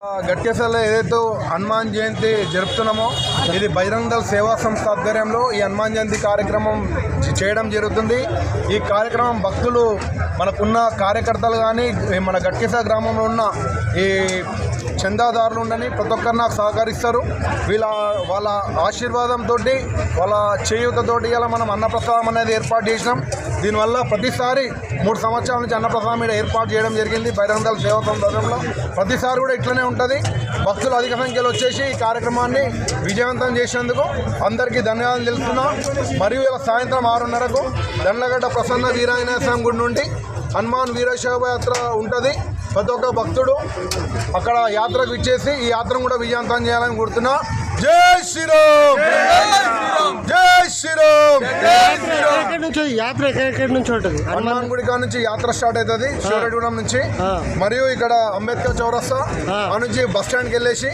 గట్కేసర్లో ఏదైతే హనుమాన్ జయంతి జరుపుతున్నామో ఇది బజరంగ దళ సేవా సంస్థ ఆధ్వర్యంలో ఈ హనుమాన్ జయంతి కార్యక్రమం చేయడం జరుగుతుంది. ఈ కార్యక్రమం భక్తులు మనకున్న కార్యకర్తలు కానీ మన గట్కేసర్ గ్రామంలో ఉన్న ఈ చందాదారులు ఉండని ప్రతి ఒక్కరు నాకు సహకరిస్తారు. వాళ్ళ ఆశీర్వాదంతో వాళ్ళ చేయూతతోటి ఇలా మనం అన్నప్రసాదం అనేది ఏర్పాటు చేసినాం. దీనివల్ల ప్రతిసారి 3 సంవత్సరాల నుంచి అన్నప్రసాదం మీద ఏర్పాటు చేయడం జరిగింది బజరంగ దళ సేవా సందర్భంలో. ప్రతిసారి కూడా ఇట్లనే ఉంటుంది. భక్తులు అధిక సంఖ్యలో వచ్చేసి ఈ కార్యక్రమాన్ని విజయవంతం చేసేందుకు అందరికీ ధన్యవాదాలు తెలుస్తున్నాం. మరియు ఇలా సాయంత్రం 6:30కు దండ్లగడ్డ ప్రసన్న వీరాంజనేయ స్వామి గుడి నుండి హనుమాన్ వీరశోభయాత్ర ఉంటుంది. ప్రతి ఒక్క భక్తుడు అక్కడ యాత్రకు ఇచ్చేసి ఈ యాత్రను కూడా విజయవంతం చేయాలని కోరుతున్నా. జై శ్రీరామ్, జై శ్రీరామ్. యాత్ర ఎక్కడి నుంచి ఉంటుంది? హనుమాన్ గుడి కాడ నుంచి యాత్ర స్టార్ట్ అవుతుంది శివరెడ్డిగూడెం నుంచి. మరియు ఇక్కడ అంబేద్కర్ చౌరస్తా నుంచి బస్ స్టాండ్కి వెళ్ళేసి